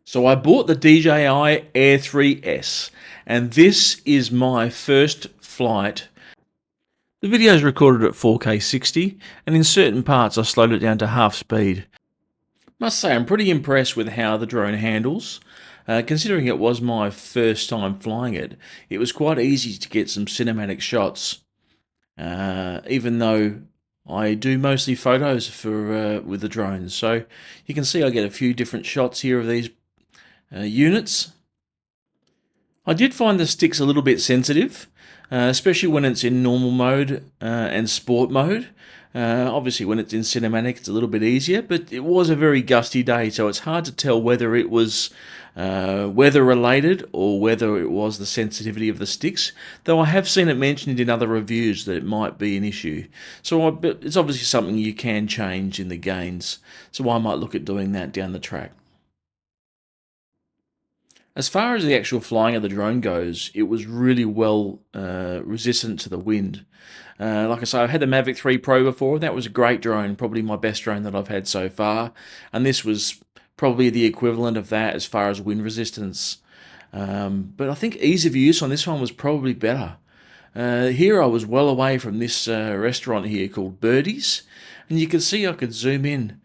So I bought the DJI Air 3s, and this is my first flight. The video is recorded at 4K 60, and in certain parts I slowed it down to half speed. Must say I'm pretty impressed with how the drone handles. Considering it was my first time flying it, it was quite easy to get some cinematic shots. Even though I do mostly photos for with the drones, so you can see I get a few different shots here of these units. I did find the sticks a little bit sensitive, especially when it's in normal mode and sport mode. Obviously, when it's in cinematic, it's a little bit easier, but it was a very gusty day, so it's hard to tell whether it was weather related or whether it was the sensitivity of the sticks, though I have seen it mentioned in other reviews that it might be an issue. So it's obviously something you can change in the gains, so I might look at doing that down the track. As far as the actual flying of the drone goes, it was really well resistant to the wind. Like I say, I've had the Mavic 3 Pro before. That was a great drone, probably my best drone that I've had so far. And this was probably the equivalent of that as far as wind resistance. But I think ease of use on this one was probably better. Here I was well away from this restaurant here called Birdie's, and you can see I could zoom in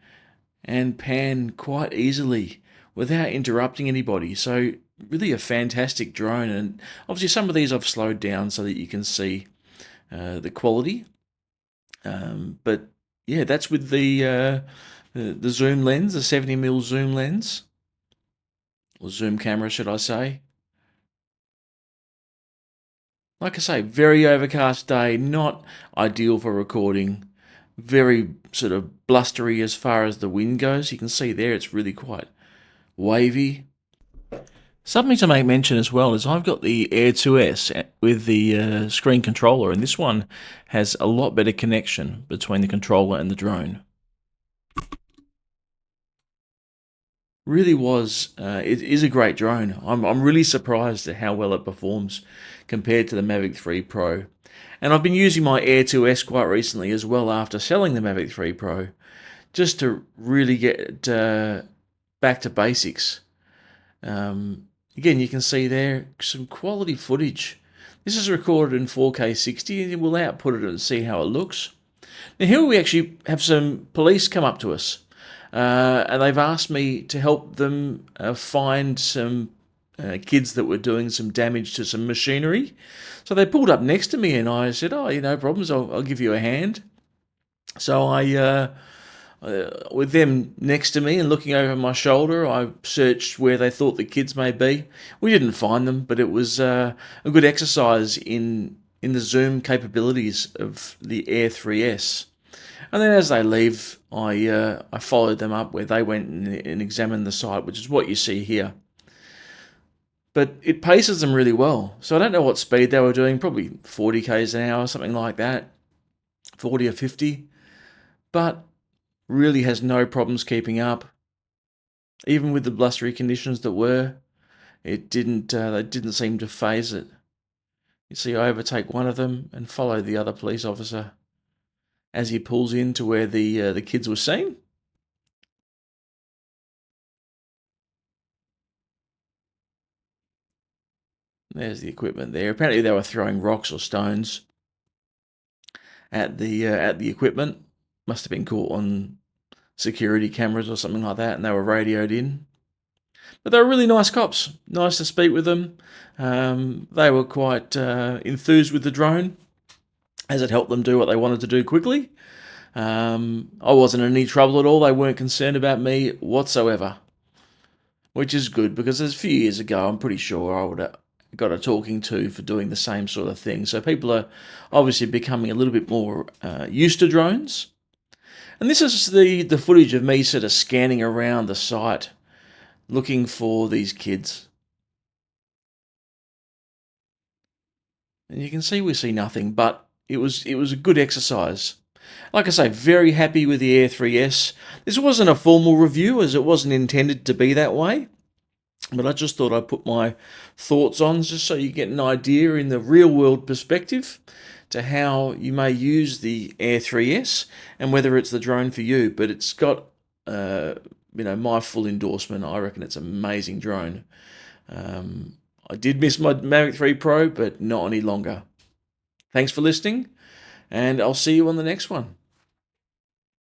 and pan quite easily without interrupting anybody. So really a fantastic drone, and obviously some of these I've slowed down so that you can see the quality. But yeah, that's with the zoom lens, the 70mm zoom lens, or zoom camera, should I say. Like I say, very overcast day, not ideal for recording. Very sort of blustery as far as the wind goes. You can see there it's really quite wavy. Something to make mention as well is I've got the AIR3s with the screen controller, and this one has a lot better connection between the controller and the drone. Really was, it is a great drone. I'm really surprised at how well it performs compared to the Mavic 3 Pro. And I've been using my AIR2S quite recently as well after selling the Mavic 3 Pro, just to really get back to basics. Again, you can see there some quality footage. This is recorded in 4K 60, and we'll output it and see how it looks. Now here we actually have some police come up to us, and they've asked me to help them find some kids that were doing some damage to some machinery. So they pulled up next to me, and I said, "Oh, no problems. I'll give you a hand." So I with them next to me and looking over my shoulder, I searched where they thought the kids may be. We didn't find them, but it was a good exercise in the zoom capabilities of the AIR3s. And then as they leave, I followed them up where they went and examined the site, which is what you see here. But it paces them really well. So I don't know what speed they were doing, probably 40 k's an hour, something like that, 40 or 50. But really has no problems keeping up. Even with the blustery conditions that were, it didn't. They didn't seem to phase it. You see, I overtake one of them and follow the other police officer as he pulls into where the kids were seen. There's the equipment there. Apparently, they were throwing rocks or stones at the equipment. Must have been caught on security cameras or something like that, and they were radioed in. But they were really nice cops. Nice to speak with them. They were quite enthused with the drone, as it helped them do what they wanted to do quickly. I wasn't in any trouble at all. They weren't concerned about me whatsoever, which is good, because a few years ago, I'm pretty sure I would have got a talking to for doing the same sort of thing. So people are obviously becoming a little bit more used to drones. And this is the footage of me sort of scanning around the site, looking for these kids. And you can see we see nothing, but it was a good exercise. Like I say, very happy with the AIR3s. This wasn't a formal review, as it wasn't intended to be that way. But I just thought I'd put my thoughts on, just so you get an idea in the real world perspective to how you may use the AIR3s and whether it's the drone for you. But it's got my full endorsement. I reckon it's an amazing drone. I did miss my Mavic 3 Pro, but not any longer. Thanks for listening, and I'll see you on the next one.